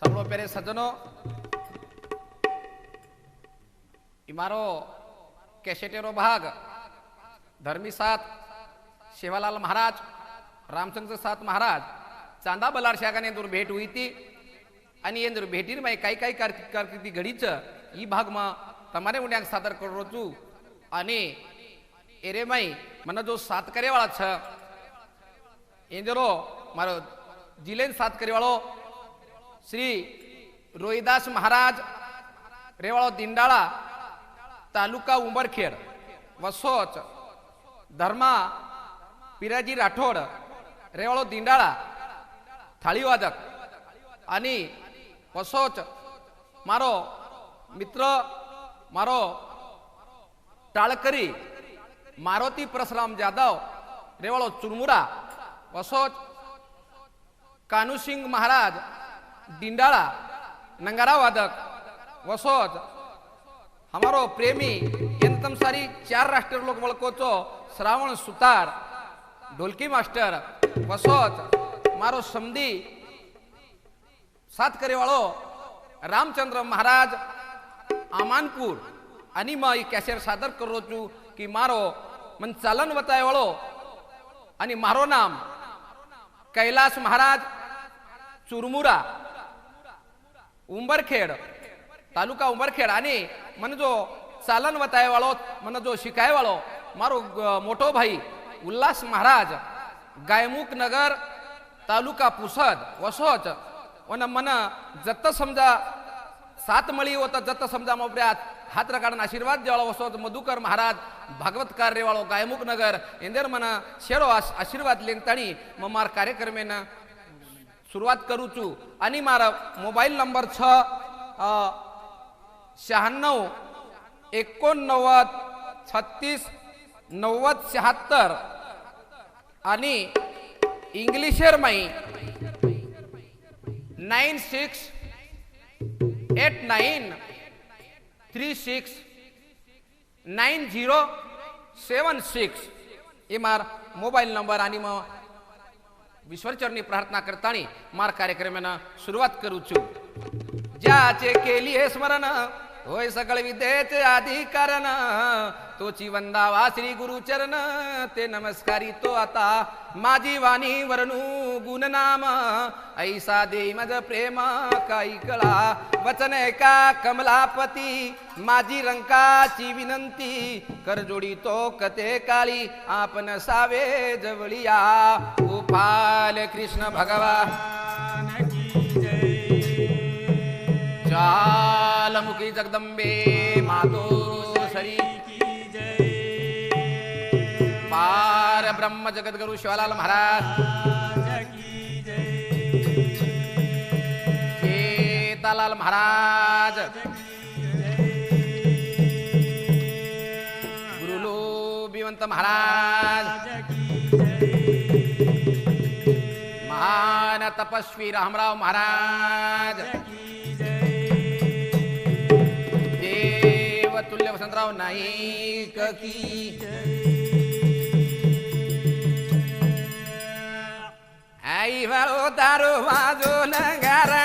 સર્વો પેરે સજ્જનો મારો કેસેટેરો ભાગ ધર્મી સાત शेवालाल महाराज रामचंद्र सात महाराज चांदा बलार शागाने दूर भेट हुई थी आणि ये भेटीर माई काही काही कारकिर्दी घडीच ई भाग मा तमारे उड्यांक सादर करो छू आणि एरे माई मन जो सात करे वाला छ एंजरो मारो जिलेन सात करे वालो श्री रोहिदास महाराज रेवाळो दिंडाळा तालुका उंबरखेड वसोच धर्मा पिराजी राठोड रेवाळो दिंडाळा थाळीवादक आणि वसोच मारो मित्र मारो टाळकरी मारुती परशुराम जाधव रेवाळो चुरमुरा वसोच कान्हूसिंग महाराज दिंडाळा नंगारा वादक वसोच हमारो प्रेमी यंतम सारी 4 राष्ट्रीय लोक वळकोचो श्रावण सुतार ढोलकी मास्टर वसोच मारो समधी सात करेवाळो रामचंद्र महाराज आमानपूर आणि मग कॅसेर सादर करो छू की मारो मन चालन वताय वाळो आणि मारो नाम कैलास महाराज चुरमुरा उंबरखेड तालुका उंबरखेड आणि मन जो चालन वताय वाळो मन जो शिकाय वाळो मारो मोठो भाई उल्हास महाराज गायमुख नगर तालुका पुसद वसोच वन मन जत समजा सात मळी होता जत समजा मोपऱ्यात हात रकाडन आशीर्वाद देवाळो वसोच मधुकर महाराज भागवतकार रेवाळो गायमुख नगर इंदर मन शेरो आशीर्वाद लेंताणी मार कार्यक्रमेन सुरुवात करू छू आणि मारा मोबाईल नंबर 96 89 36 90 76 आणि इंग्लिशर माई 9689 36 9076 हे मार मोबाईल नंबर आणि मग विश्वचरणी प्रार्थना करतानी मार कार्यक्रमांना सुरुवात करू छू ज्याचे केली हे स्मरण होय सकळ विद्येचे अधिकारण तोची वंदावा श्री गुरुचरण ते नमस्कारी तो आता माझी वाणी वर्णू गुणनाम ऐसा दे मज प्रेम काही कळा वचन का कमलापती माझी रंकाची विनंती कर जोडी तो कथे काळी आपण सावे जवळिया गोपाल कृष्ण भगवान ज्वालामुखी जगदंबे मातो सरी पार ब्रह्म जगद्गुरु शिवालाल महाराज केतालाल महाराज गुरुलो बिवंत महाराज महान तपस्वी रामराव महाराज तुल्य वसंतराव नाईक की आई वाळो दारू वाजो नगारा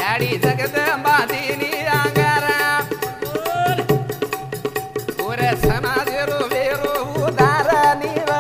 याडी जगदंबा दिनी अंगारा पुर समाज रो वेरो उदारा निव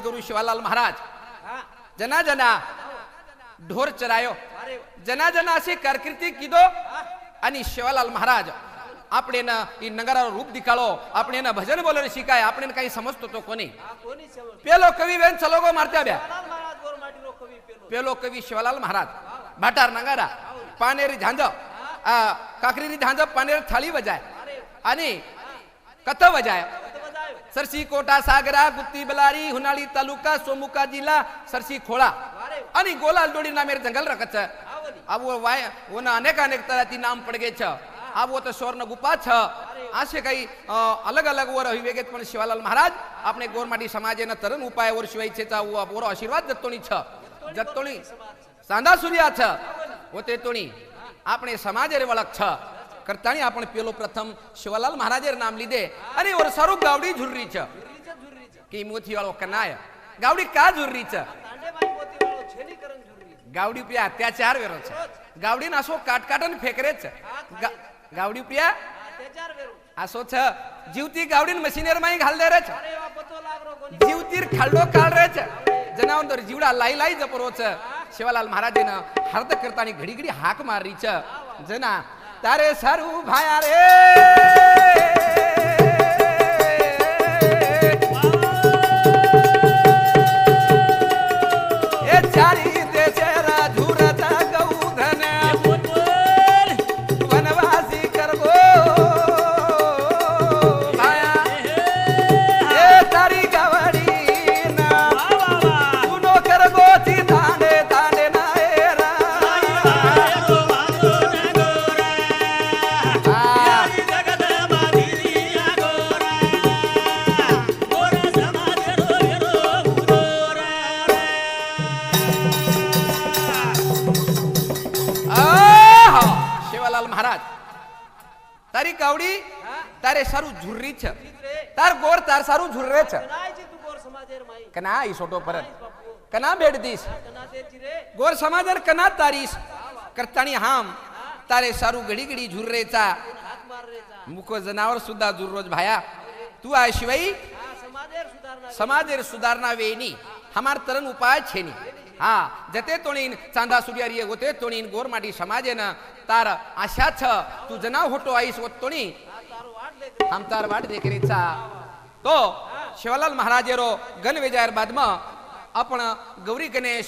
जगद्गुरु शिवालाल महाराज जना जना ढोर चरायो जना जना अशी कारकिर्दी किदो आणि शिवालाल महाराज આપણે ઈ નગારા રૂપ દિખાડો આપણે એના ભજન બોલર શીખાય આપણે કઈ સમજતો તો કોની પેલો કવિ વેન ચલોગો મારતા બે પેલો કવિ શિવાલાલ મહારાજ ભાટાર નગારા પાનેરી ઝાંઝ કાકરીની ઝાંઝ પાનેરી થાળી વજાય અને કથા વજાય સરસી કોટા સાગરા ગુત્તી બલારી હુનાળી તાલુકા સોમુકા જિલ્લા સરસી ખોળા અને ગોલાલ ડોડી નામે જંગલ રખત છે આવો વાય ઓના અનેક અનેક તરહથી નામ પડગે છે आवो तो स्वर्ण गुपा छ असे काही अलग अलग वर विवेकेत पण शिवालाल महाराज आपणे गोरमाटी समाजेना तरुण उपाय वर शिवायचेचा वर आशीर्वाद दत्तोनी छ जत्तोनी सांदा सूर्या छ होते तोणी आपणे समाजेर वळख छ करतानी आपण पेलो प्रथम शिवालाल महाराजेर नाम लीधे आणि वर सारू गावडी झुर्री छ की मोती वाळो कनाय गावडी का झुर्री छ गावडी पे अत्याचार वेरो छ गावडी नासो काटकाटन फेकरे छ गावडी प्रिया असो छ जीवती गावडीन मशीनर माई घाल दे रे छ जीवतीर खाल्डो काढ रे छ जनावर जीवडा लाई लाई जपरो छ शिवालाल महाराजेन हरद करतानी घडी घडी हाक माररी छ जना तारे सारू भाया रे ए चारी देशरा झुरता गौधन महाराज तारी कावडी तारे सारू झुर्री छ तार गोर तार सारू झुर्रे छ कना ई सोटो परत कना बेड दिस गोर समाजर कना तारीस करतानी हाम तारे सारू घडी घडी झुर्रेचा मुको जनावर सुद्धा झुर्रोज भाया तू आ शिवाई समाजेर सुधारणा वेनी हमार तरन उपाय छेनी हा जते तोणीन चांदा सूर्यारिये गोते तोणीन गोरमाटी समाजेन तार आशा छ तू जना होटो आईस वो तोणी हम तार वाट देखरीचा तो शिवालाल महाराजेरो गण विजयार बादमा आपण गौरी गणेश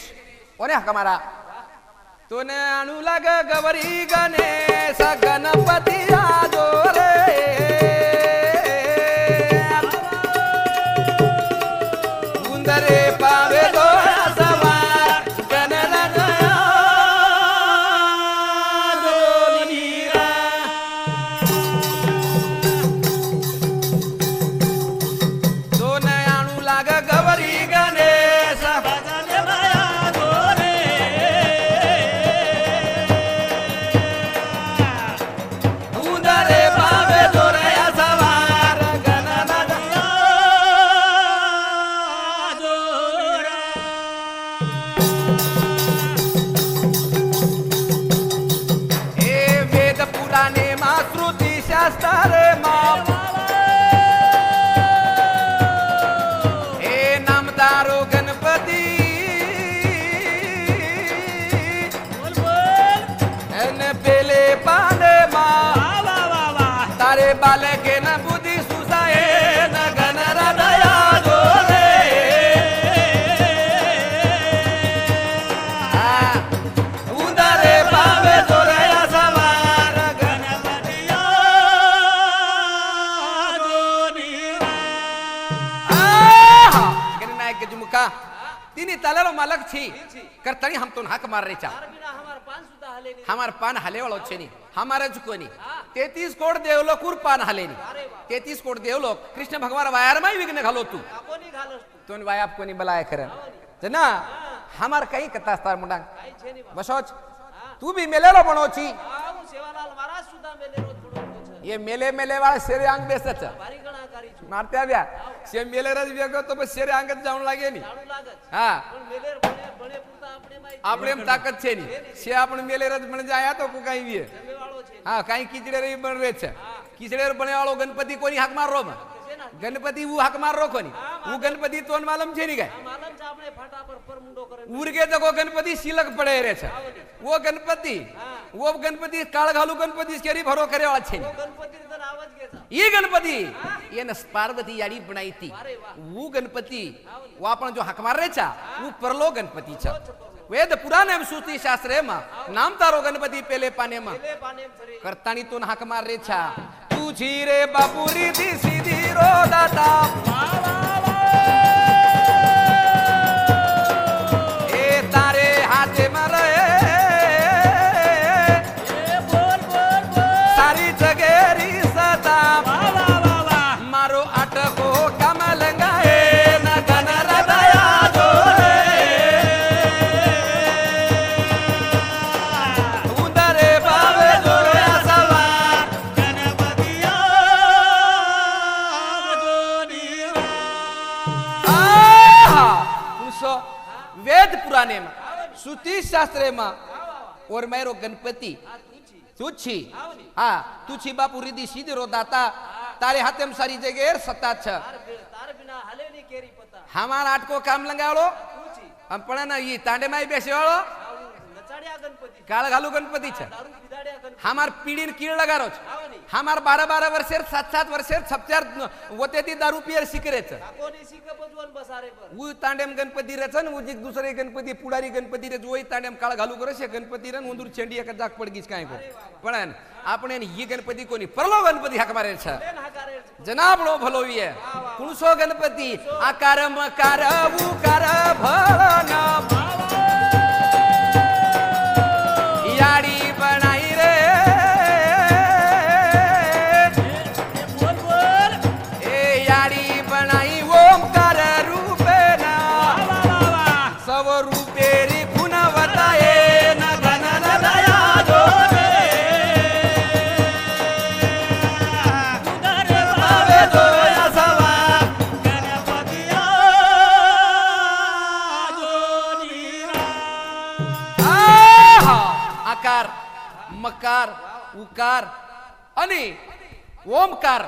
ओने हकमारा तोने आणू लाग गौरी गणेश गणपती आजो रे गुंदरे पावे दो बालके न बुद्धि सुसाए न गणर दया दो रे उदरे पावे दोरया सवार गणपतिया दोनीरा गणनायक के जुमका तिनी तलरो मालक छी करतणी हम तो हाक मार रे चा हमार पान हले वालो छेनी हमारे चुकोनी 33 कोट देवलोकुर पान हलेनी 33 कोट देवलोक कृष्ण भगवान वायर में विघ्न घालो तू तो वाय आप कोनी बलाय करन जना हमार कई कथा स्तार मुंडा बसोच तू भी मेलेलो बनो छी सेवालाल महाराज सुदा मेलेरो थोडो ये मेले मेले वाला शेरे अंग बेसत मारते आव्या से मेले रज वेगो तो बस शेरे अंगत जाऊन लागे नी हां मेलेर बणे पुरता आपणे में ताकत छे नी से आपण मेले रज बन जाया तो को काई वी हां काई किचड़े रे बन रे छे किचड़े रे बने वालो गणपति कोनी हाक मार रो गणपति वो हक मार रोको नहीं वो गणपति तो मालूम छे नहीं गए उर्गे तको गणपति सिलक पड़े रे छे वो गणपति काळ घालू गणपति केरी भरो करे वाला छे ये गणपति ये न पार्वती याडी बनाई थी वो गणपति वो आपण जो हक मार रे छा वो परलो गणपति छा वेद पुराणे में श्रुति शास्त्रे में नाम तारो गणपति पेले पाने में करतानी तो हक मार रे छा तुझी रे बापुरी दी सीधी रो दाता ए तारे हाथे मरे सारी जगेरी सता मारो अटको कमलंगाए न गन हृदया जोरे उदरे बावे जोरे सवार गणपतिया उनसो वेद पुराणे में श्रुति शास्त्रे में और मेरो गणपति तुच्छी हाँ तुच्छी बापू रिदी सीधे रो दाता तारे हाथे में सारी जगह सत्ता छ हमारा आठ को काम लगाओ हम पढ़ा ना ये तांडे माई बेसे वालो काल घालू गणपति छ हमार पीढ़ी कीड़ लगा रो हमार 12-12 वर्षेर 7-7 वर्षेर छपचार वते ती दारू पियर सिकरे छ वो तांडेम गणपति रे छन वो जी दूसरे गणपति पुडारी गणपति रे जोई तांडेम काळ घालू करे छे गणपति रे उंदूर चेंडी एक जाग पड़ गीस काय को पण आपने ये गणपति कोनी परलो गणपति हक मारे छ जनाब लो भलो ये कुणसो गणपति आकार मकार उकार भलना याडी बनाई रे ए याडी बनाई ओमकार रूपे ना सब रूपेरी गुणवताए न गण दया जोरे उदरे भावे जोया सवा गणपतिया जोनीरा आकार मकार उकार आणि ओमकार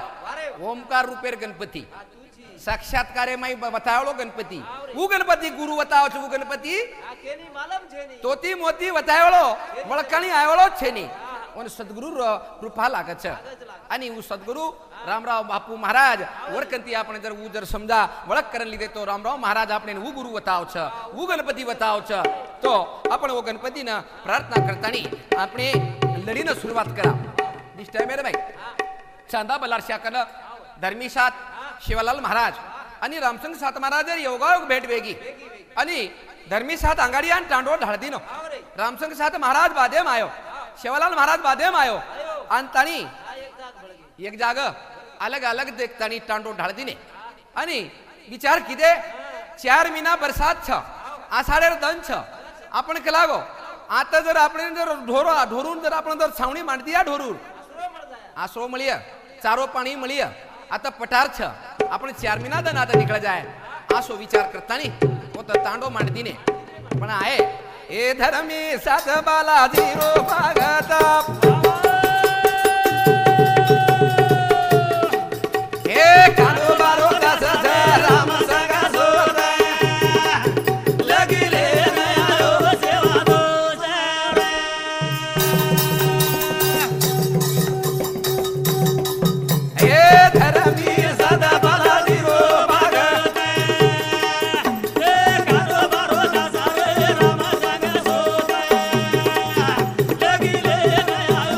रूपेर गणपति साक्षात्कारे माई बतावलो गणपति वो गणपति गुरु बताव छ वो गणपति तोती मोती बतावलो वळकणी आयवलो छेनी और सद्गुरु रूपा लागे छ आणि वो सद्गुरु रामराव बापू महाराज वरकंती आपण जर वो जर समजा वळक करन लीधे तो रामराव महाराज आपने वो गुरु बताव छ वो गणपति बताव छ तो आपण वो गणपति ना प्रार्थना करतानी आपने लढीनं सुरुवात करा दिसतंय मेरे भाई चांदा बलार शाकन धर्मीसात शिवालाल महाराज आणि रामसंग सात महाराज योगायोग भेट वेगी आणि धर्मीसात अंगाडी आणि तांडोळ ढाळदीनो रामसंग सात महाराज बादेम आयो शिवालाल महाराज बादेम आयो आणि ताणी एक जाग अलग अलग देखतानी तांडोळ ढाळदीने आणि विचार किदे 4 महिना बरसात छ आषाढेर दन छ आपण कलागो आता जर आपण जर ढोरून जर आपण जर छावणी मांडती या ढोरूर आसरो मळिया चारो पाणी मळिया आता पठार छ आपण 4 महिना दन आता निकळ जाय आसो विचार करतानी वो तो तांडो मांडतीने पण आहे ए धर्मी साध बालाजी रो भागत ए कानो बारो का सज राम संगा सोद लगिले नयारो सेवा दो ए धर्मी साध बालाजी रो भागत ए कानो बारो का सज राम संगा सोद लगिले नयारो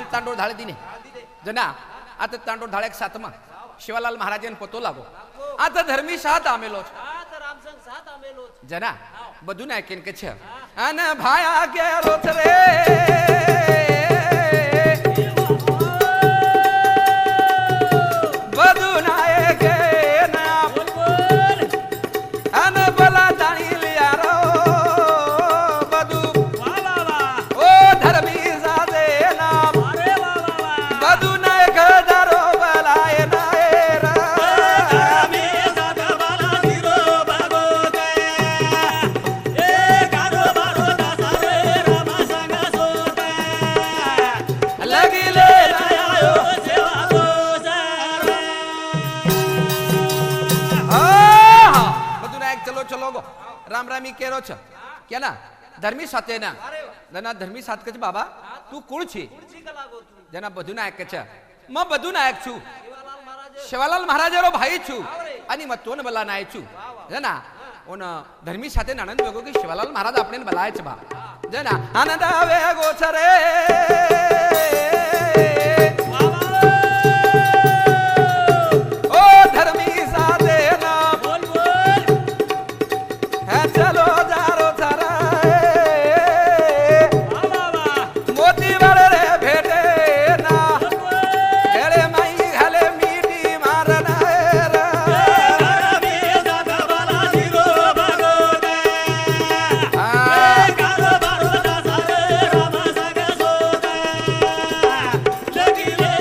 आणि तांडूळ धाळे दिने जना आता तांडूळ धाळ्याक सातमा शिवालाल महाराजन पतो लागो आता धर्मी सात आमेलो जना બધું નાખીને કે છે અને ભાયા ગેરો રે બધું નાય કે ના અને ભલા જાણી લ્યા રો બધું ઓ ધર્મી સાદે નામ બધું નાય ગદારો ભલાય નાય રા राम रामी केरो छ क्या ना धर्मी साथे ना जना धर्मी साथ कच बाबा तू कुळ छी जना બધું નાયક छ म બધું નાयक છું शिवालाल महाराजरो भाई छु आणि म तोन बला नाय छु जना ओन धर्मी साथे आनंद वेगो की शिवालाल महाराज आपने बलाय छ बा जना आनंद वेगो छ रे ओ धर्मी साथे ना बोल बोल है चलो जारो छरा मोती वाले रे भेटे ना हेले माई हेले मीठी मारना रे धर्मी साथे वाला जीरो भागो दे कारो बारो दासरे राम संग सोते लगी ले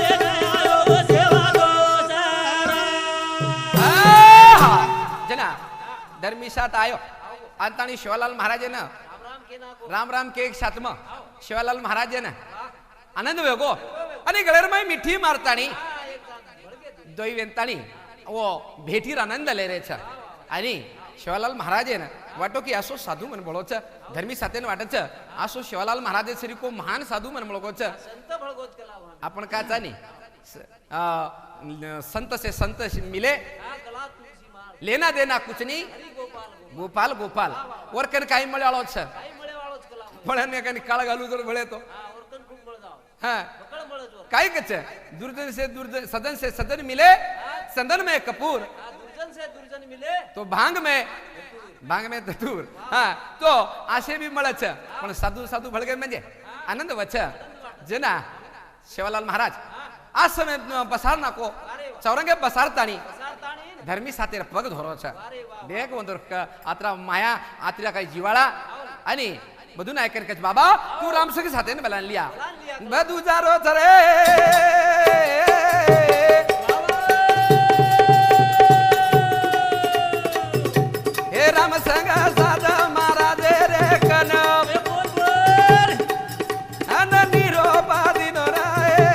आयो सेवा दो सारा जना धर्मी साथ आयो अंतानी शिवालाल महाराज ना राम राम के एक साथ में शिवालाल महाराज ना आनंद वेगो आणि गळेरमाई मिठी मारतानी दोई वेंतानी वो भेटीर आनंद ले रे छ आणि शिवालाल महाराज ना वाटो की असो साधू मन बोलो छ धर्मी साथे वाटत छ असो शिवालाल महाराज श्री को महान साधू मन बोलो छ संत भगवत कला आपण का चानी संत से संत मिले लेना देना कुछ नहीं गोपाल गोपाल वरकन काही मळ्याळो छ फळने काही काळ घालू जर भळे तो हां काय कच दुर्जन से दुर्जन सदन से सदन मिले सदन में कपूर दुर्जन से दुर्जन मिले तो भांग में धतूर हां तो आशे भी मळे छ पण साधू साधू भळगे म्हणजे आनंद वच जना शिवालाल महाराज आ समय बसार नाको चौरंगे बसारतानी धर्मी साथे पग धरो छ देख वंदर आत्रा माया आत्रा काही जिवाळा आणि બધું નાયકન કચ બાબા તું રામસખી સાથે ને બલાન લિયા બધું જારો થરે હે રામ સંગ સાદા મારા દે રે કન બોલ બોલ અન નીરો પાદિનો રાય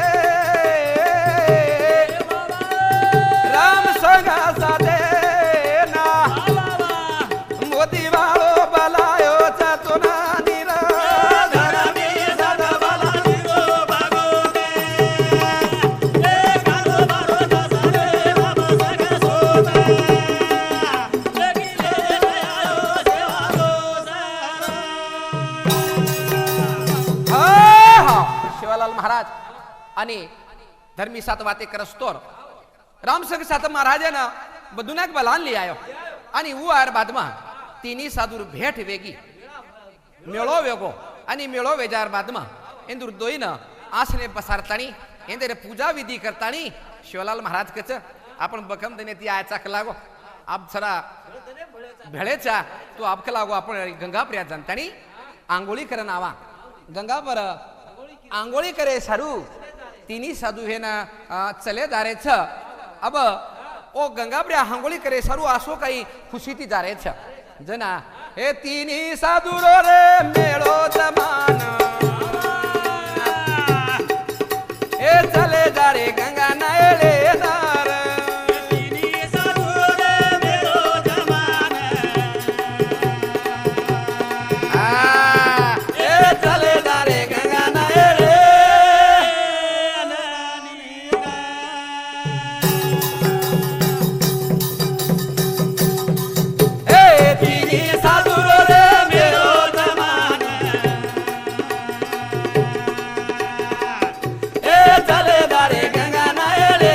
રામ સંગ સાદે ના મોતી વાળો બલાયો ચતુના महाराज आणि धर्मी साथ वाते करस्तोर रामसंग साथ महाराजाना बदुनाक बलान ली आयो आणि उ आर बादमा तिनी साधुर भेट वेगी मेळो वेगो आणि मेळो वेजार बादमा इंदुर दोईन आसने पसारतानी इंदरे पूजा विधी करतानी शिवलाल महाराज कच आपण बकम देने ती आयचा लागो आप सरा भेळेचा तो आपक लागो आपण गंगा प्रिया जनतानी आंगोळी करन आवा गंगा पर आंगोळी करे सारू तिनी साधु है ना चले जा रहे छ अब ओ गंगा प्रिया आंगोळी करे सारू आसो काही खुशी ती जा रहे छ जना हे तिनी साधु रो रे मेळो जमान ए चले जा रे गंगा नायले दार तिनी साधु रे मेळो जमान ए चले जा रे गंगा नायले ए तिनी साधु रे मेळो जमान चले दारे गंगा नायले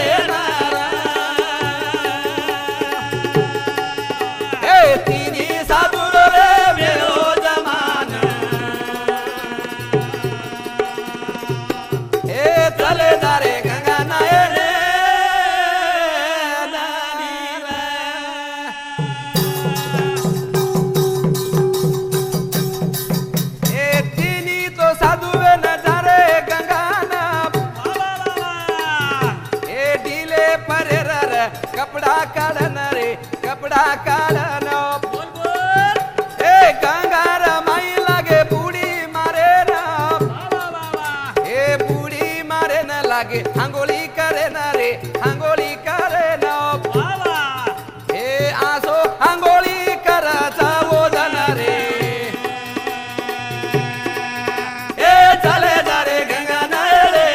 हे तिनी साधू रे मेळो जमान हे चले दारे गंगा नायले कपड़ा काढन रे कपड़ा काढन बोल बोल ए गंगा रमाई लागे बुडी मारे ना ए बुडी मारे न लागे अंगोली करे न रे अंगोली करे न ए आसो अंगोली कराचा वोदन रे ए चले जारे गंगा नायले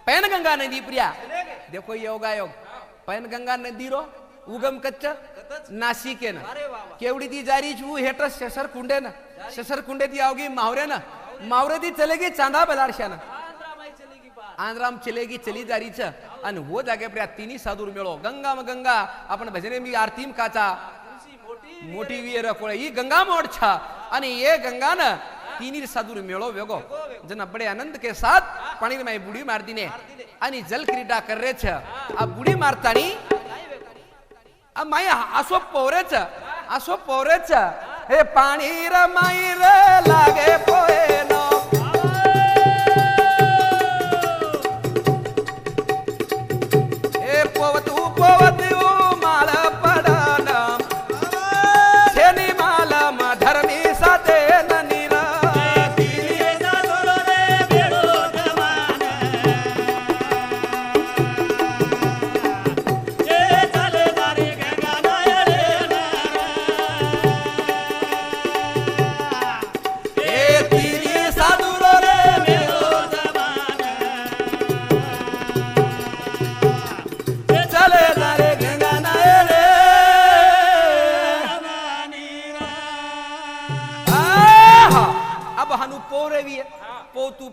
पैनगंगा नदी प्रिया देखो योगा योग पैनगंगा नदी रो उगम कच्च नासिक है ना केवड़ी दी जारी छू हेटर शशर कुंडे ना शशर कुंडे दी आओगी मावरे ना मावरे दी चलेगी चांदा बलारशा ना आंध्राम चलेगी चली जारी छ अन वो जागे प्रिया तिनी साधुर मेळो गंगा म गंगा आपण भजने मी आरतीम काचा मोठी वीर कोळे ही गंगा मोड छ आणि ये गंगा ना तीनी साधुर मेळो वेगो जना बड़े आनंद के साथ पानी में बुड़ी मार दीने आणि जल क्रीडा कर रे छ अब बुड़ी मारतानी अब माई आसो पोरे छ हे पानी रे माई रे लागे पोए नो हे पोवतू माल पडन छेनी माल म धर्मी साथे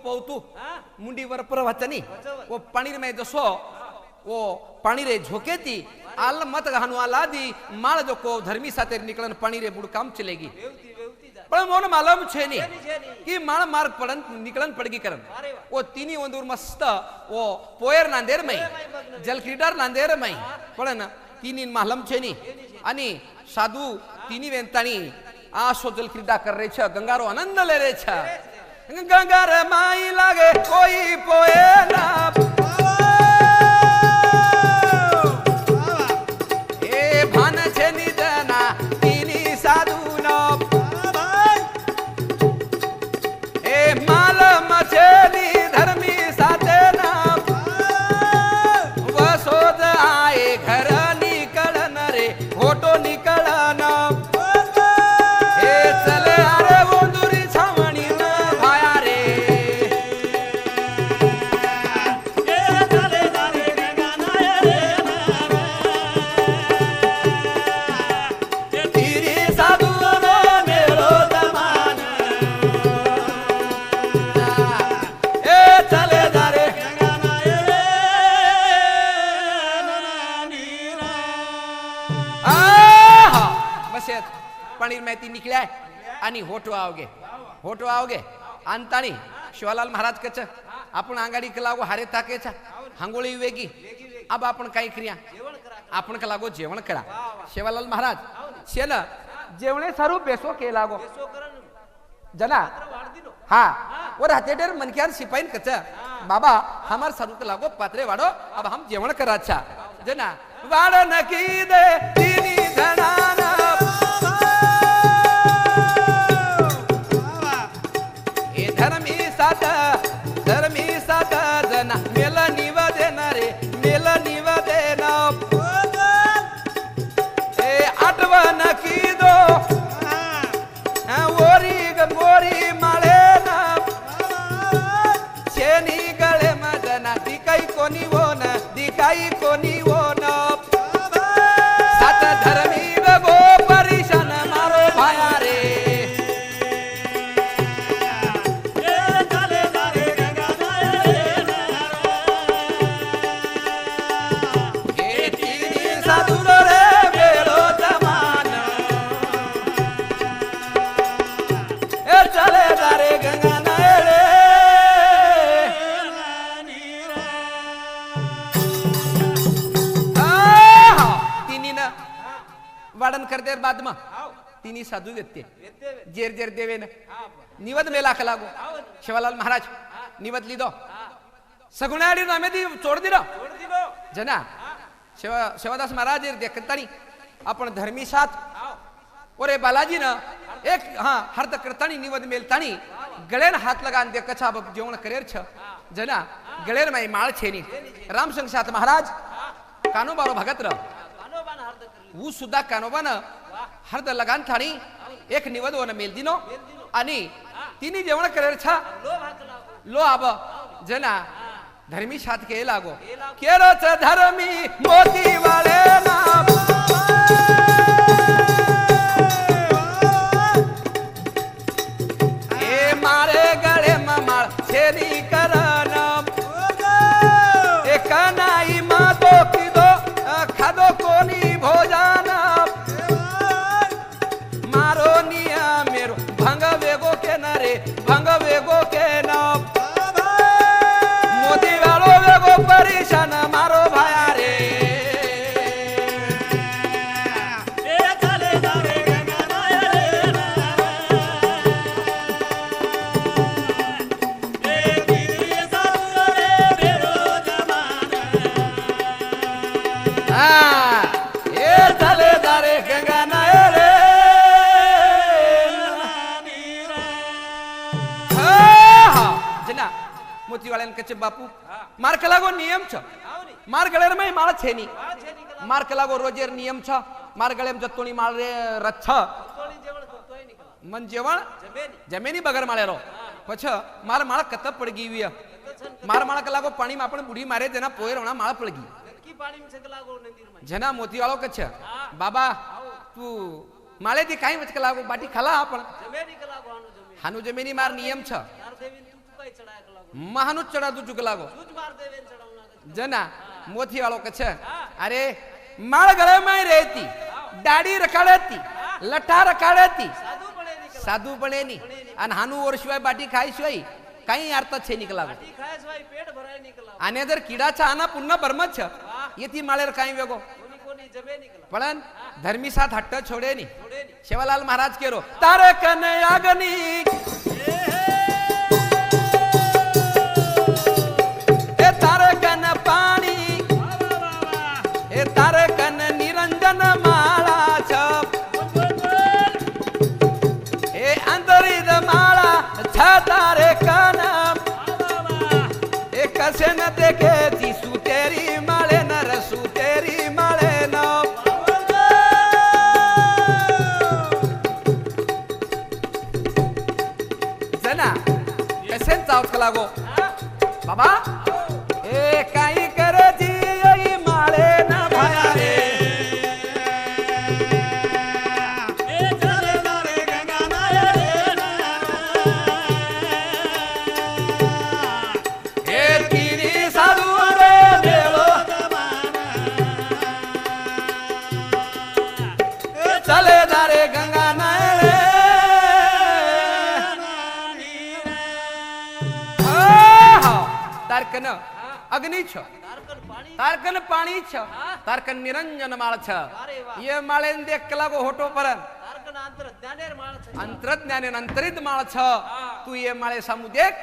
पोतू मुंडी वर परवाचनी वो पानी में जसो वो पानी रे झोके थी आल मत हनु आलादी माळ जो को धर्मी साथे निकलन पानी रे बुड़ काम चलेगी पण मोन मालूम छे नी की माळ मार्ग पडन निकलन पडगी करन वो तिनी वंदूर मस्त वो पोयर नांदेर मै जल क्रीडार नांदेर मै पण तिनी मालूम छे नी आणि साधू तिनी वेंताणी आसो जल क्रीडा कर रे छ गंगारो आनंद ले रे छ गंगा रे माई लागे कोई पोए ना ए भान छे निजना तिनी साधु न ए माल मछली धर्मी साथे ना वसोद आए घर निकलन रे फोटो निकलन ए चले अरे वो दूरी छावणी पानी में निकल्या आणि होटो आवगे अंतानी शिवालाल महाराज कच आपण आंगाडी के लागो हारे ताके छ हांगोळी वेगी अब आपण काय क्रिया आपण का लागो जेवण करा शिवालाल महाराज शेन जेवणे सारू बेसो के लागो जना हा और हतेडर मनक्यान सिपाईन कच बाबा हमार सारू के लागो पात्रे वाडो अब हम जेवण करा छ जना वाड नकी दे तिनी धनाना धर्मी साथ जना मेला निवादेना रे मेला निवादेना ए आठवण की दो ओरी माळे देर बाद में तिन्ही साधू व्यक्ती जेर जेर देवे ना निवद मेला का लागो शिवालाल महाराज निवद लीधो सगुणाडी नामे दी छोड़ दिलो जना शिवादास महाराज देखतानी आपण धर्मी साथ और बालाजी ना एक हाँ हर्द करतानी निवद मेलतानी गळेन हात लगान दे कछा जेवण करेर छ जना गळेर माई माळ छेनी रामसंग साथ महाराज कानोबारो भगत र वो सुद्धा कानोबान हर्द लगान थानी एक निवद वन मेल दिनो आणि तिनी जेवण करेर छ लो आब जना धर्मी साथ के लागो केरच धर्मी मोती वाले नाम मारे गळे ममाळ छेरी करन एक नाई मातो किदो खादो कोनी भोजन मारो निया मेरो भंग वेगो के नरे भंग वेगो के न मोदी वालो वेगो परेशान मारो भाया रे मोतीवाळ्यान कच्चे बापू मार्क लागो नियम छ मार गळेर में माळ छेनी मार्क लागो रोजेर नियम छ मार गळेम जतोणी माळ रे रछ मन जेवण जमेनी बगर माळेरो पछ मार माळ कत पडगी विय मार माळ का लागो पाणी में आपण बुढी मारे जना पोयर होना माळ पडगी की पाणी में छक लागो नंदीर में जना मोतीवाळो कच्छ बाबा तू माळे दी काय मच लागो बाटी खाला आपण जमेनी का लागो हानु जमेनी मार नियम छ महानु चढ़ा तू चुक लागो जना मोती वालों कछ अरे माळ गळे में रहती दाढ़ी रखाड़ती लठा रखाड़ती साधु बने नी अन हानु और शिवाय बाटी खाई शिवाय काही अर्थ छे निकला आणि जर किडाचा आना पुन्हा बर्मच छ येती माळेर काही वेगो पण धर्मी साथ हट्ट छोडे नी शिवालाल महाराज केरो तारे कने अग्नि निरंजन माला छप ए अंतरिद माला छतारे कनम ए कसे न देखे ती सुतेरी माले नर सुतेरी माले न जना कसे चावत लागो बाबा ए काही करे जी माले न भाया रे तारकन अग्नि छ तारकन पाणी छ तारकन निरंजन माळ छ ये माळेन देख लागो होटो पर तारकन अंतर्ज्ञानेर माळ छ अंतर्ज्ञानेन अंतरित माळ छ तू ये माळे सामु देख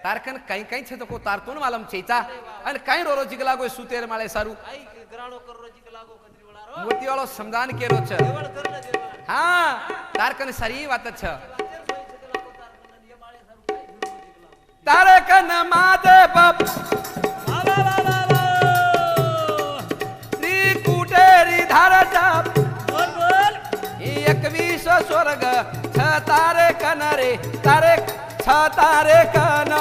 तारकन काही काही छ तो को तारतोन मालम छेचा आणि काही रोरो जिग लागो सुतेर माळे सारू ग्राणो करो जिग लागो कजरी वळारो मोती वाळो समजान केरो छ हां तारकन सरी वात छ तारकन मादे बाप कुटेरी धारटा एकवीस स्वर्ग छ तारे कन रे तारे छ तारे कन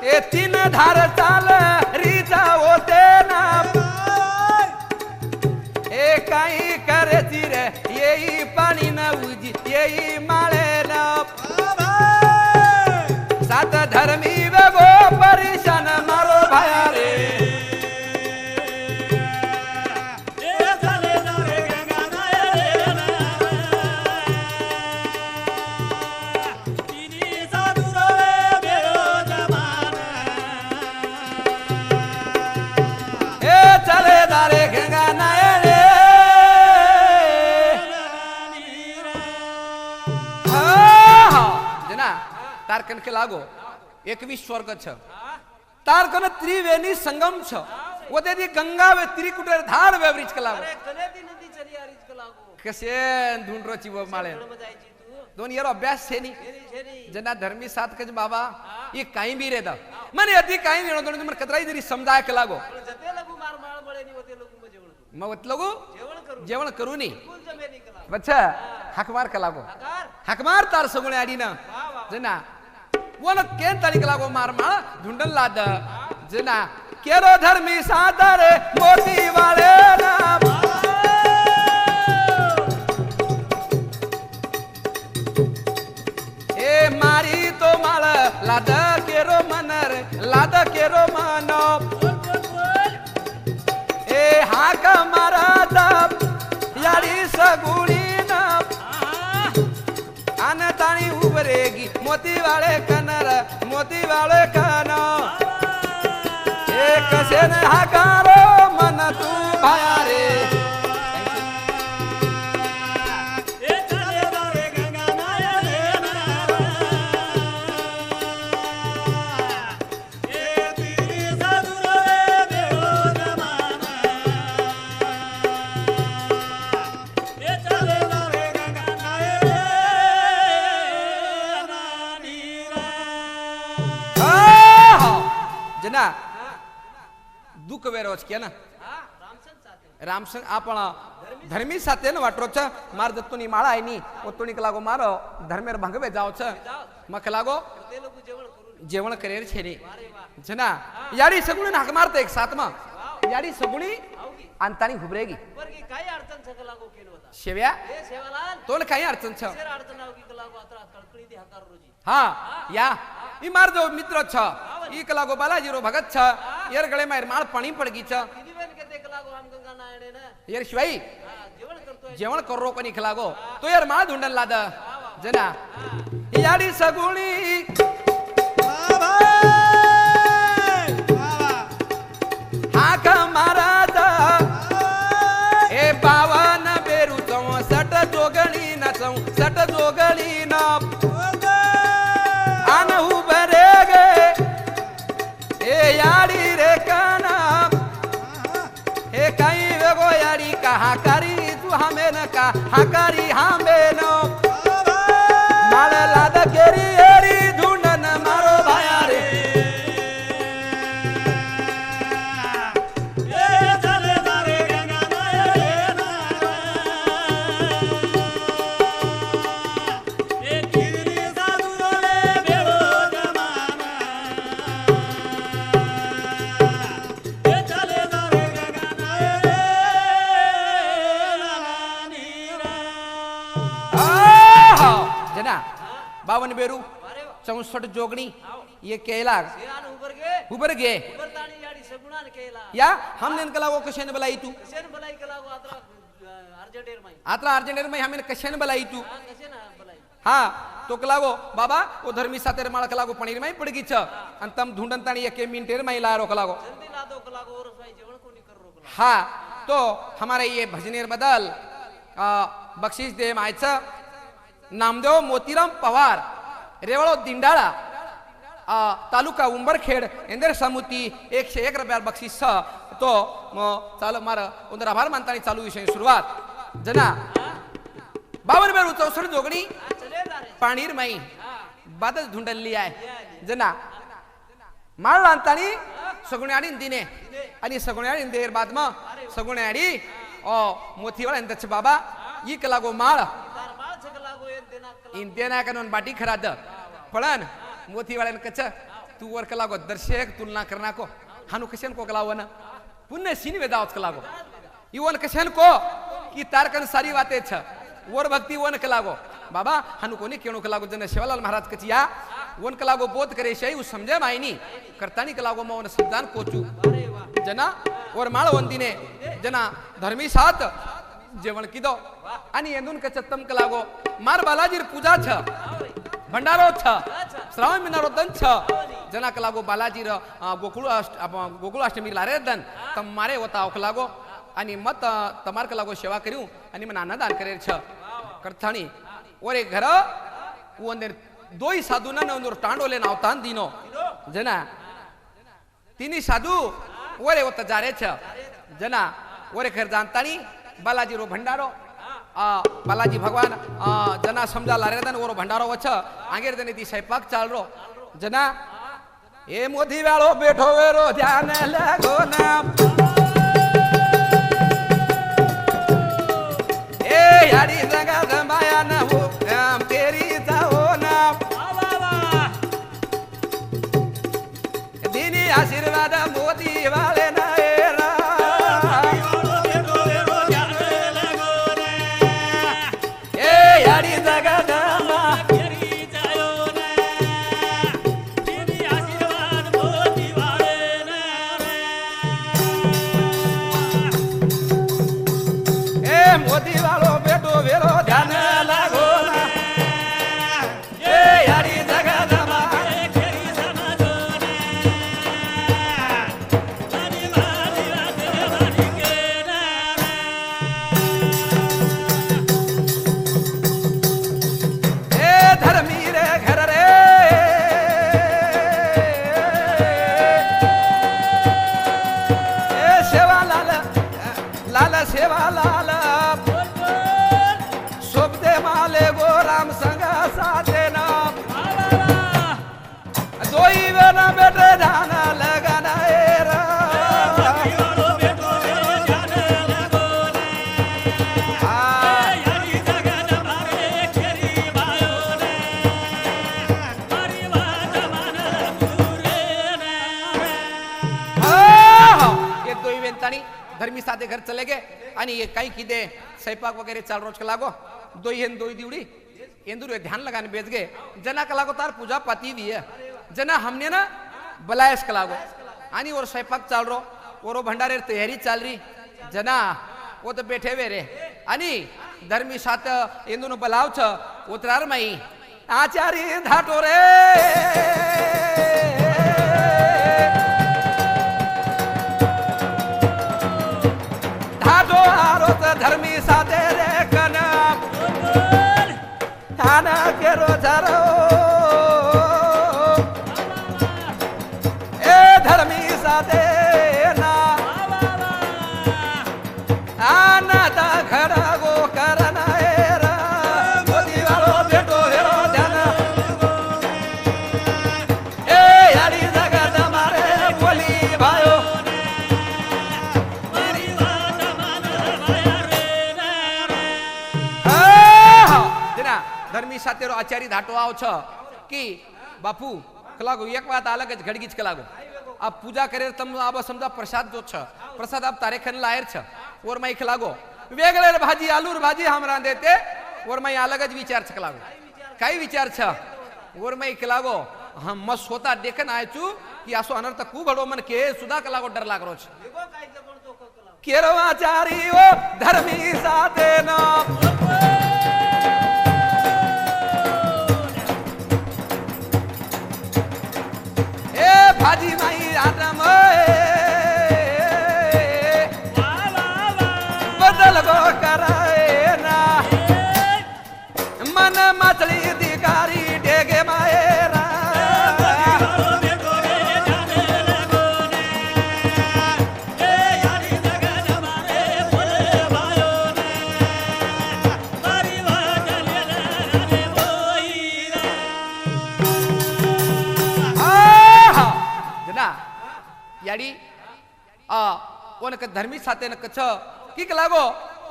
ए तीन धार चाल रीचा होते ना ए काही करे रे येई पाणी न उजी येई माळे न सात धर्मी वेगो परेशान मारो भाया रे चले दारे गंगा नाय तारकन के लागो 21 स्वर्ग छ तारकन त्रिवेणी संगम छ ओते दी गंगा वे त्रिकुटर धार वे ब्रिज के लागो अरे कने दी नदी चली आ रिज के लागो कसे ढूंढ रो चिबो माळे जायची तू दोन यारो अभ्यास छे नी छेनी जना धर्मी साथ कज बाबा ये काई भी रेदा मने अति काई नी दोन मन कतराई जरी समजाय के लागो जते लगू मार माळ बळे नी ओते लगू जेवण करू मत लगो जेवण करू नी कुल जमे नी के लागो बच्चा हकमार के लागो आकार हकमार तार सगुणे आडी ना जना वन केन तारीख लागो मार माळ ढूंढन लाद जना केरो धर्मी सादरे मोती वाले ना ए मारी तो माळ लाद केरो मनर लाद केरो मानो ए हाक मारा दाब यारी सगुणी ना आन ताणी उभरेगी मोती वाले कनर मोती वाले कनो एक सेन हाकारो मन तू भाया रे जना दुख वेरोच के ना रामसंग आपण धर्मी साथे न वाटरो छ मार दत्तोनी माळा आहे नी ओतोनी के लागो मारो धर्मेर भंगवे जाओ छ मक लागो ते लगू जेवण करू जेवण करेर छे रे जना याडी सगुणी हाक मारते एक साथमा याडी सगुणी अंतानी हुबरेगी बर की काय अडचण छ के लागो केलो होता शेव्या ए सेवालाल तोन काही अडचण छ शेर अडचण आव की के लागो अत्रा कळकळी दी हकार रोजी हा या ई मार जो मित्र छ ई के लागो बालाजी रो भगत छ यार गळे मार माळ पाणी पडगी छ किती वेळ के ते के लागो आम गंगा नायणे ना यार शिवाई जेवण करतोय जेवण करो कोणी खलागो तो यार माळ धुंडन लाद जना याडी सगुणी हाक महाराज ए बावन बेरू चौ सट जोगणी न चौ सट जोगणी न आन उभरे गे ए याडी रे काना हे काही वेगो याडी कहा करी तू हमें न का हाकारी हमें न माळ लाद केरी एरी धुंडन मारो भाया रे जना 52 बेरू 64 जोगणी ये केला हे आन उबर गे उबर ताणी याडी सगुणान केला या हमने कला वो कशेन बलाई तू कशेन भलाई के लागो अत्रा अर्जेंटेर माई आतला अर्जेंटेर में हमें कशेन बलाई तू कशेन भलाई हा तो कलागो बाबा वो धर्मी सातेर माळ कलागो पणीर माई पडगी छ अन तम ढूंढन ताणी एक मिनिटेर माई लारो कलागो जल्दी लादो के लागो और भाई जेवण कोनी कर रो हा तो हमारे ये भजनेर बदल बक्षीस दे मायचं नामदेव मोतीराम पवार रेवळो दिंडाळा तालुका उंबरखेड इंदर समुती 101 रुपया बक्षीस छ तो चालू मार उंदर आभार मानतानी चालू विषय सुरुवात जना 52 बेरू 64 जोगणी चले जा रे पाणीर माई बादच धुंडली आहे जना माळ लांतानी सगुण्याडी दिने आणि सगुण्याडी देर बाद म सगुण्याडी ओ मोतीवाळा इंदच बाबा ई कलागो माळ तार माळ छक लागो एक देना इंतेना कनून बाटी खराद पळन मोती वाळन कच तू वर कलागो दर्शक तुलना करना को हानु कशन को कलावन पुण्य सीन वेदावत कलागो इवन कशन को की तारकन सारी बातें छ वर भक्ति वन कलागो बाबा हानु कोनी केणो कलागो जन शिवलाल महाराज कचिया वन कलागो बोध करे शई उ समजे मायनी करतानी कलागो मवन समजान कोचू जना वर माळ वंदिने जना धर्मी साथ जेवण किदो आणि येंदून कचत्तम कलागो मार बालाजीर पूजा छ भंडारो छ श्रावण महिनारो दन छ जना कलागो बालाजीर गोकुळ अष्टमी लारे दन तम मारे होता ओकलागो आणि मत तमार कलागो सेवा करू आणि मन अन्नदान करे छ करथाणी ओरे घर वंदेर दोई साधु ना नंदुर टांडोले नावतान दिनो जना तिनी साधु ओरे ओत जारे छ जना ओरे खर जानतानी बालाजी रो भंडारो बालाजी भगवान जना समजा लारेदन ओरो भंडारो वछ आंगेर दने दी स्वयंपाक चाल रो जना ए मोदी वालो बैठो वेरो ध्यान लगो ना ए यारी जगा जमाया ना हो हम तेरी जाओ ना दीनी आशीर्वाद मोदी वाले ना मोदी वालो बेटो वेरो ध्यान लागो ना ए यारी जगा जमा खेरी समझो ना मारी मारी रात मारी के ना ए धर्मी रे घर रे ए सेवा लाल लाल सेवा लाल माले गो राम संगा साथे ना दोई बेना बेटे ध्यान लगाना एरा यारी जगत मारे खेरी बायो ने मारी बात मन पूरे ने ये दोई बेंतानी धर्मी साथे घर चले गए आणि ये काही किदे स्वयंपाक वगैरे चाल रोज का लागो दोई हेन दोई दिवड़ी इंदुर ध्यान लगाने बेच गए जना कलागो तार पूजा पाती भी है जना हमने ना बलायस कलागो आनी और स्वयंपाक चाल रो और भंडारे तैयारी चाल रही जना वो तो बैठे हुए रे आनी धर्मी साथ इंदुनो बलाव छ उतरार मई आचारी धाटो रे धाटो आरो धर्मी साथे रे थाना के रोजारो ए धर्मी साथे ना आना ता खड़ा गो करना एरा मोदी वालो बेटो हेरो ध्यान ए यारी जगत मारे बोली भायो मेरी बात मान भाया रे जना धर्मी साथे रो आचार्य धाटो आओ छ कि बापू कलागो एक बात अलग ज घड़गीच कलागो अब पूजा करे तम अब समजा प्रसाद जो छ प्रसाद अब तारे खन लायर छ और मैं खलागो वेगळे भाजी आलूर भाजी हमरा देते और मैं अलग ज विचार छ कलागो काय विचार छ और मैं खलागो हम मस होता देखन आय छु कि आसो अनर्थ खूब बडो मन के सुधा कलागो डर लाग रो छ केरो आचार्य ओ धर्मी साथे न भाजी माई आदम बदल गो कराए ना मन मछली दिकारी डेगे माएरा याडी ओनक धर्मी साथे न कछ की लागो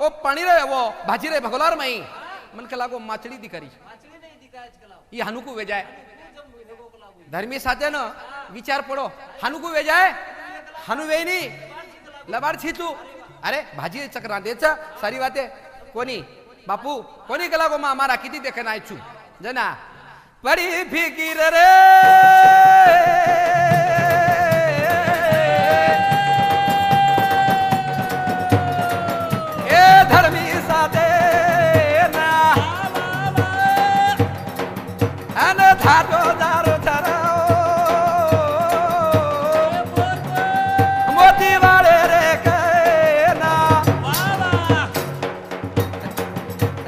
ओ पाणी रे वो भाजी रे भगोलार मई मन के लागो माछड़ी दिकारी ये हनुकू वे जाए धर्मी साथे न विचार पड़ो हनुकू वे जाए हनु वे नी लबार छीचू अरे भाजी चक्रा देच सारी बाते कोनी बापू कोनी के लागो मा मारा किती देखन आयचू जना पड़ी फिकीर रे धर्मी साथे ना अन धाटो दारो धराओ मोती वाले रे कहना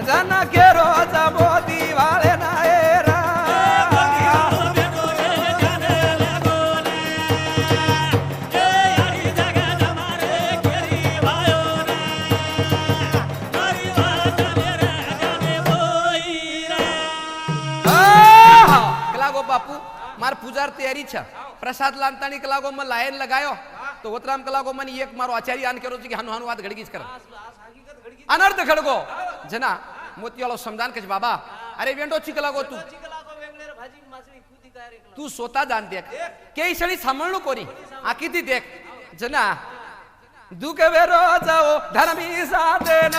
जना के रोजा मोती वाले ना एरा लागो बापू मार पूजार तैयारी छ प्रसाद लांतानी के लागो मन लाइन लगायो तो ओतराम के लागो मन एक मारो आचार्य आन करो कि हनु हनु बात घड़गीच कर हकीकत घडगी अनर्थ घडगो जना मोतीवालो समजान कच बाबा अरे वेंडो चिक लागो तू चिकलागो वेंगलेर भाजी मासळी खुदी तयारी केला तू स्वतः जाण देख के सळी सांभाळणू कोणी आकिती देख जना दुख वेरो जाओ धर्मी साधन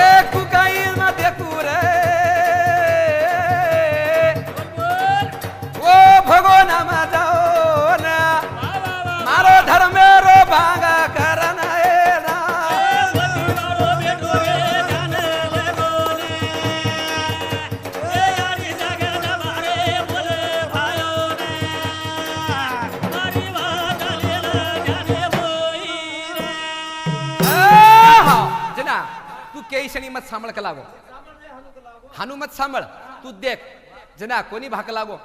एक काही न देखू रे ओ भगवान मा जाओ ना मारो धर्मेरो भांगा करना क्षणी मत सांभळ का लागो हानू मत सांभळ तू देख जना कोणी भाक लागो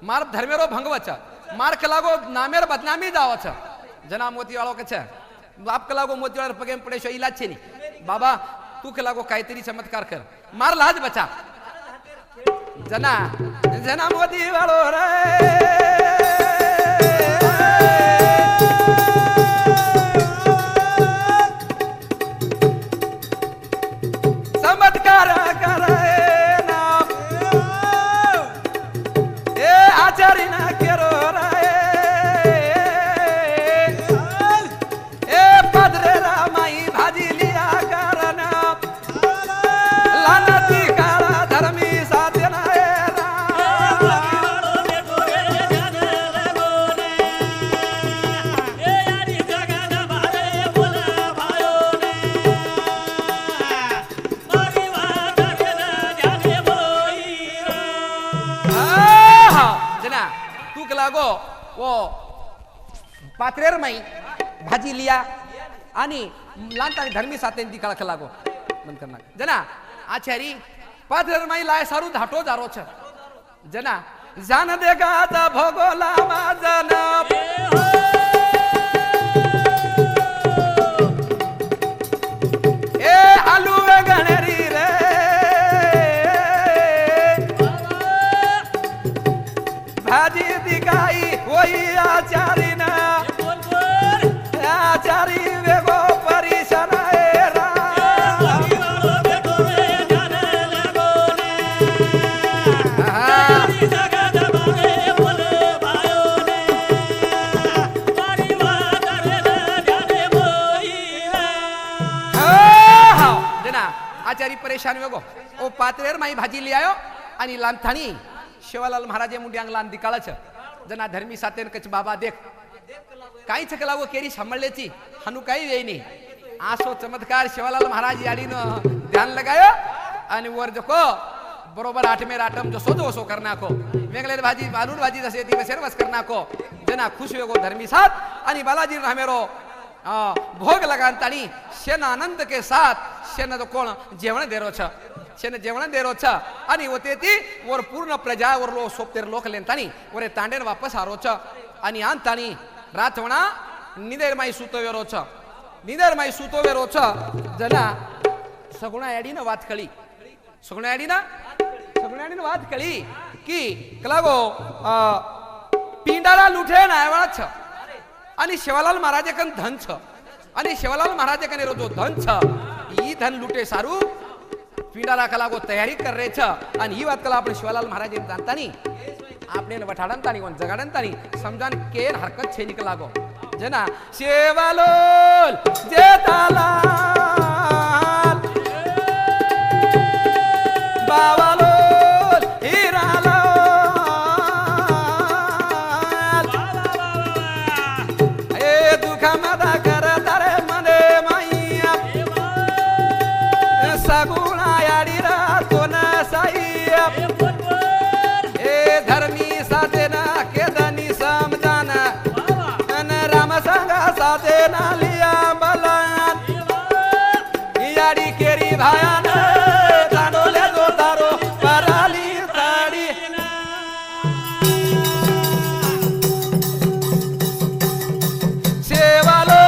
मार धर्मेरो भंगवच मार का लागो नामेर बदनामी जावच जना मोती वाळो कछ बाप का लागो मोती वाळर पगे पडे शो इलाज छे नी बाबा तू के लागो काहीतरी चमत्कार कर मार लाज बचा जना जना मोती वाळो रे चमत्कार करे ना ए आचारी ना केरो रे ए पदरे रामाई भाजी लिया करना लानती कारा धर्मी साथे ना लागो वो पात्रेर माई भाजी लिया आणि लांतानी धर्मी साथे दिखाळ लागो बंद करना जना आचारी पात्रेर माई लाय सारू धाटो जारो छ जना जान देगा ता भोगोला माजन ए आलू गणरी रे भाजी दिखाई वही आचारी ना आचारी वेगो परेशान आचारी परेशान वेगो ओ पात्रेर माई भाजी ले आयो आणि लांथाणी शिवालाल महाराज मुंडी अंगलान दिकाळच जना धर्मी सातेन कच बाबा देख काही छकलागो केरी सांभाळल्याची हनु काही वेईनी आसो चमत्कार शिवालाल महाराज याडीनं ध्यान लगायो आणि वर जको बरोबर आठमेर आटम जो सोजो सो करना को वेगलेर भाजी बालूर भाजी जसे ती वसेर वस करना को जना खुश वेगो धर्मी साथ आणि बालाजी रामेरो भोग लगानतानी शेन आनंद के साथ शेन तो कोण जेवण देरो छ शेन जेवण देरो छ आणि होते ती वर पूर्ण प्रजा वर लो सोपतेर लोक लेंतानी वरे तांडेन वापस आरो छ आणि आणतानी रातवणा निदेर माई सुतोवेरो छ निदेर माई सुतोवेरो छ जना सगुणा याडीनं वात कळी सगुणा याडीनं वात कळी की कलागो पिंडाला लुठे नायवाळा छ आणि शिवालाल महाराज कन धन छ आणि शिवालाल महाराज कने जो धन छ ई धन लुटे सारू पिंडाला कलागो तयारी कर रे छ आणि ही बात कला आपण शिवालाल महाराज जानतानी आपने वठाडन तानी कोण जगाडन तानी समजान केन हरकत छे निकलागो जना शिवालोल जेताला बावालोल हिराला सगुणा याडीरा कोण साईया ए धर्मी साथे ना केदनी समजान अन राम संगा साथे ना लिया बलान याडी केरी भायान तांडोले दो तारो पराली साडी सेवालो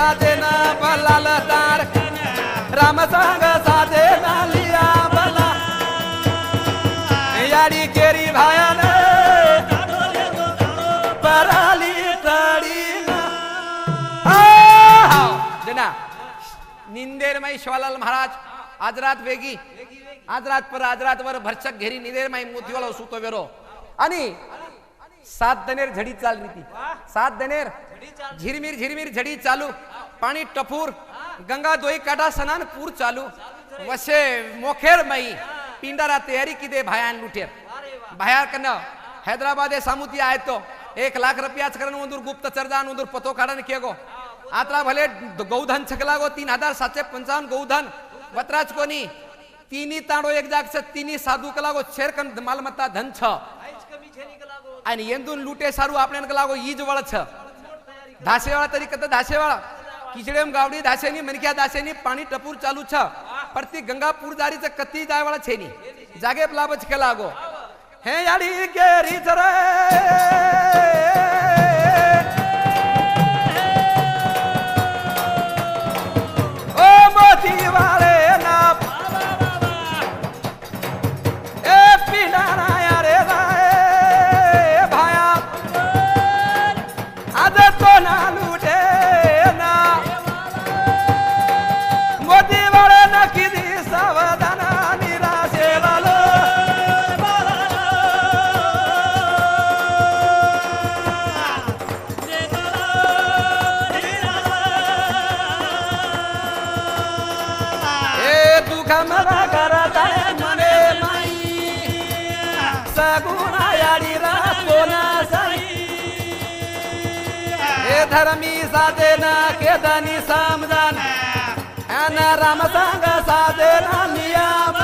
साधे ना बलाल तार राम सांग साधे ना लिया बला याडी केरी भायान पराली तडी ना जना निंदेर माई शिवालाल महाराज आज रात वेगी आज रात वर भरचक घेरी निंदेर माई मोतीवाला सुतो वेरो आणि 7 दनेर झडी चाल रीती 7 दनेर झिरमिर झडी चालू पाणी टपूर गंगा दोई काटा सनान पूर चालू वसे मोखेर मई पिंडारा तयारी किदे भायान लुटेर भाया कन हैदराबाद सामुती आए तो 1 लाख रुपया करन उंदूर गुप्त चरदान उंदूर पतो काढन केगो आतला भले गौधन छकला गो 3755 गौधन वतराज कोनी तीनी तांडो एक जाग से तीनी साधू कलागो शेरकन मालमत्ता धन छ आणि येंदून लुटे सारू आपल्यान कलागो ईज वळ छ धासेवाळा तरी कत धासेवाळा किचडेम गावडी धासेनी मनक्या धासेनी पाणी टपूर चालू छ प्रति गंगापूर दारीच कती जायवाळा छेनी जागे प्लाबच कलागो हे याडी केरी जरे ओ मोती वाले ना ए पिनारा यारे भाया आज तो ना लूटे ना मोती वाले ना किदी सावधाना निराशे वालो मला करता मने माई सगुना याडी रापोना साई हे धर्मी साधे ना केदानी समजान अना राम सांग साधे ना नियम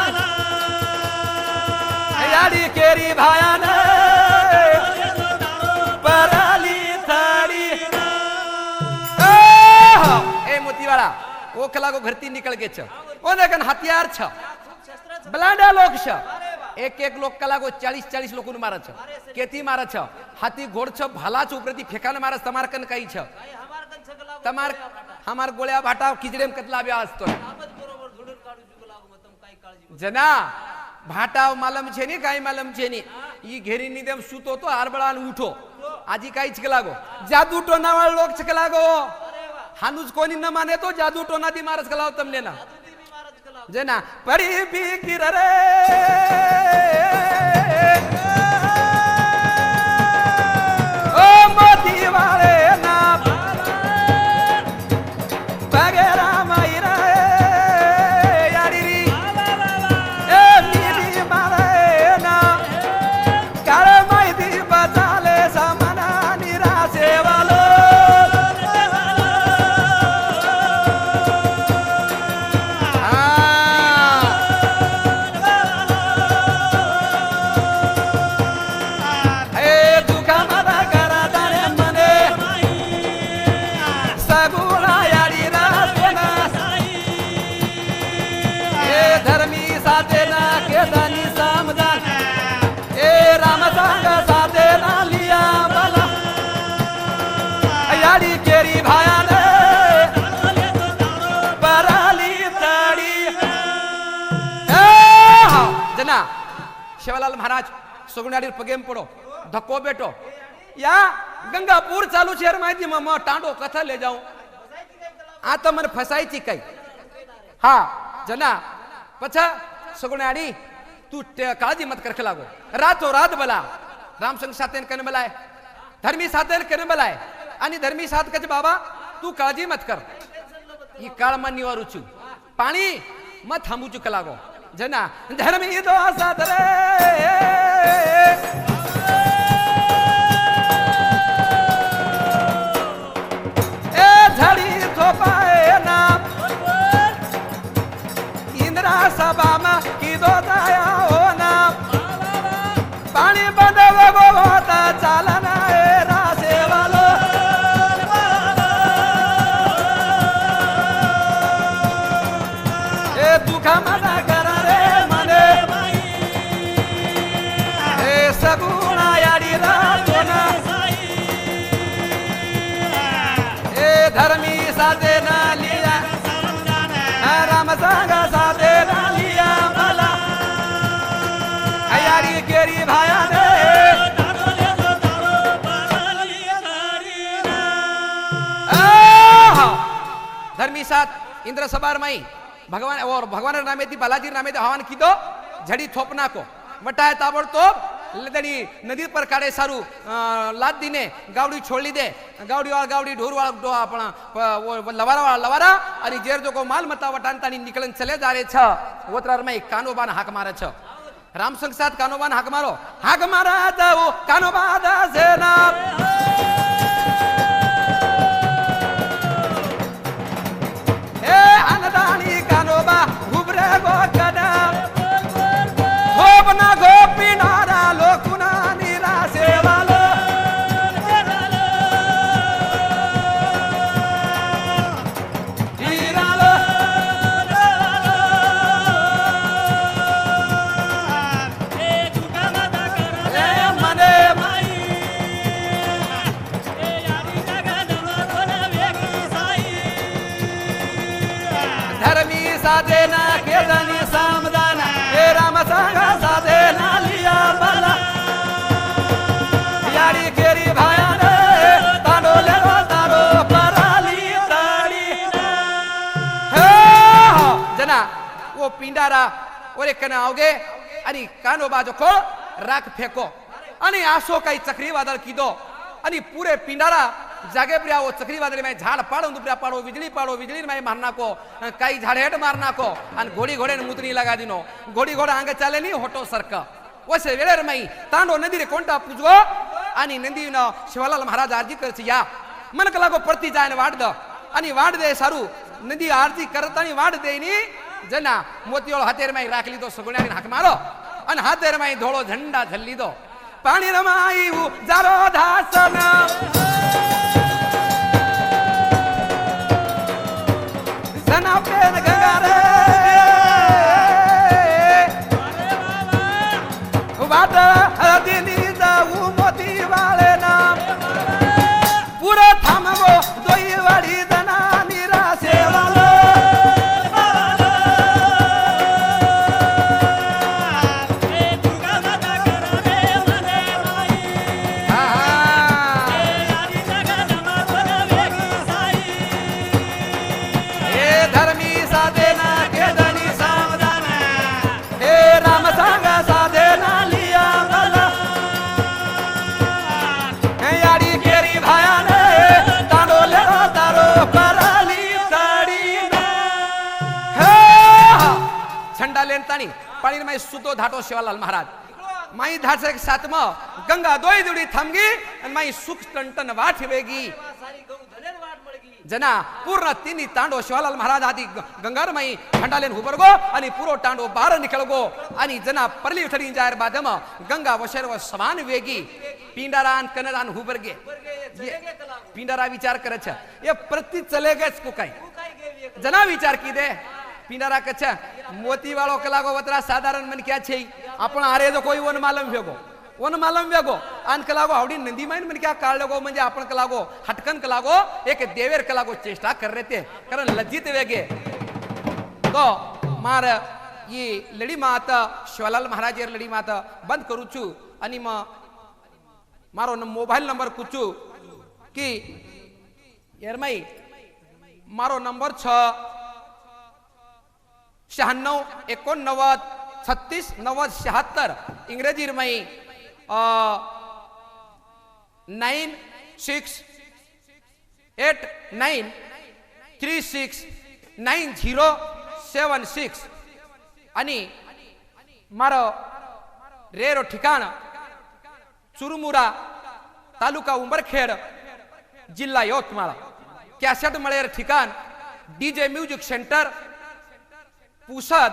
याडी केरी भायान पराली थाड़ी ए मोतीवाड़ा ओखला को घरती निकल के छ ओने कन हथियार छ ब्लांडा लोग छ एक लोग कला को 40 लोग मारा छ केती मारा छ हाथी घोड़ छ भाला छ उपरती फेकान मारा तमार कन कई छ तमार हमार गोळ्या भाटा किजडेम कतला बे असतो जना भाटाव मालम छे नी काय मालम छे नी ई घेरी निदेम सुतो तो आरबळान उठो आजी काईच कलागो जादू टोनावाळ लोग छ कलागो हानुज कोणी न माने तो जादू टोना दी मारस कलाव तमले ना जना पड़ी भी गिर रे ओ मोती वाले ना पगेरा मायरा यारी री ए मीरी मारे ना कर माई दी बचाले सामना निराशे वालो शिवलाल महाराज सगुणाडीर पगेम पडो धक्को बेटो या गंगापूर चालू शहर माहिती मग टांडो कथा ले जाऊ आता मन फसायची काही हा जना पछा सगुणाडी तू काळजी मत करके लागो रातो रात बला रामसंग सातेन कन बलाय धर्मी सातेन कन बलाय आणि धर्मी साथ कच बाबा तू काळजी मत कर ही काळ मन निवारूचू पाणी मत थांबूचू कलागो जना धर्मी दो साथ रे ए झड़ी थोपाए ना इंद्रा सभा में की दो दया हो ना पानी बंदव गो होता चालना ए रासे वालो ए दुखा मना धर्मी साधे ना लिया राम संग साधे ना लिया मला यारी केरी भाया ने धर्मी साथ इंद्र सबार माई भगवान और भगवान नामे थी बालाजी नामे थी हवन की दो झड़ी थोपना को वटाए ताबड़तोब लदनी नदी पर काढे सारू लाद दीने गावडी छोड़ली दे गावडी वाला गावडी ढोर वाला डो अपना वो लवारा आणि जेर जो को माल मता वटानतानी निकलन चले जा रे छ वत्रार में कानोबान हाक मारे छ राम संग साथ कानोबान हाक मारो हाक मारा जाओ कानोबा दा सेना ए अनदानी कानोबा घुबरे गो कदा गोपना गोपी नारा लोकुना निरा सेवालो जीरालो ए झूठा मता कर रे मने माई ए यारी जगा दमा कोना वेगी साई धर्मी साधे ना केदनी सामदाना हे राम संग साधे ना लिया बाला यारी केरी भाया ने तांडो ले तारो पराली ताड़ी हे जना वो पिंडारा ओरे कना आवगे आणि कानोबा जो को राख फेको आणि आसो काही चक्रीवादळ कीदो आणि पुरे पिंडारा जागे प्रिया वो चक्रीवादळ में झाड पाडो दुपऱ्या पाडो बिजली में मारना को काही झाड हेड मारना को आणि घोड़ी घोड़े ने मुतनी लगा दिनो घोड़ी घोड़ा आंगे चाले नहीं होटो सरका वसे वेळेर मई तांडो नदी रे कोणता पूजगो आणि नदी न शिवलाल महाराज आरती करची या मन कलागो प्रति जायने वाट द आणि वाट दे सारू नदी आरती करतानी वाट देनी जना मोतीओळ हातेर मई राखली तो सगुण्या हाक मारो आणि हातेर मई धोळो झंडा झल्ली दो पाणी रमाई जारो धासन जना पेन गंगा रे वाट दिनी जाऊ मोती वाले नाम पुरा थांबवो दोई वाडी जना निरा सेवालो लेनतानी पाणी में सुतो धाटो शिवालाल महाराज माई धासे साथ में गंगा दोई दुड़ी थमगी आणि माई सुख टंटन वाट वेगी जना पूर्ण तिनी तांडो शिवालाल महाराज आदि गंगार माई खंडालेन हुबरगो आणि पुरो तांडो बार निकळगो आणि जना परली उठडी जायर बादम गंगा वशेर व समान वेगी पिंडारान कनरान हुबरगे पिंडारा विचार करछ ये प्रति चलेगेच को काय जना विचार की दे पिंडारा कच्छ मोती वालो कलागो वतरा साधारण मन क्या छे आपण आरे जो कोई वन मालम वेगो आन कलागो हावडी नंदी माइन मन क्या काळ लगो म्हणजे आपण कलागो हटकन कलागो एक देवेर कलागो चेष्टा कर रहे थे कारण लज्जित वेगे तो मार ये लड़ी माता शिवलाल महाराज यर लड़ी माता बंद करू छु आणि म मारो मोबाइल नंबर कुचू की यरमाई मारो नंबर 9689369076 इंग्रजी रमाई 9689369076 आणि मारो रेरो ठिकाण चुरमुरा तालुका उंबरखेड जिल्हा यवतमाळ कॅसेट मळेर ठिकाण डीजे म्युझिक सेंटर पुसद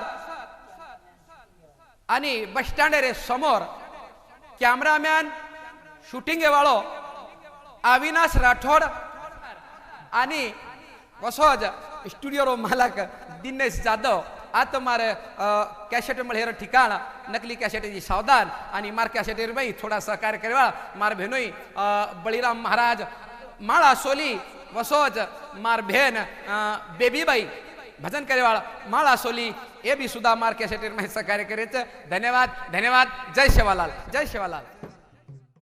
आणि बस स्टँड रे समोर कॅमेरामॅन शूटिंग वाळो अविनाश राठोड आणि वसोज स्टुडिओ रो मालक दिनेश जाधव आता मारे कॅसेट मळेर ठिकाण नकली कॅसेट जी सावधान आणि मार कॅसेट में थोड़ा सहकार्य करवा मार बहनोई बळीराम महाराज माळा सोली वसोज मार भेन बेबीबाई भजन करेवाळ माळा सोली ए बी सुद्धा मार कॅसेटर में सहकार्य करायचं. धन्यवाद धन्यवाद. जय शिवालाल जय शिवालाल.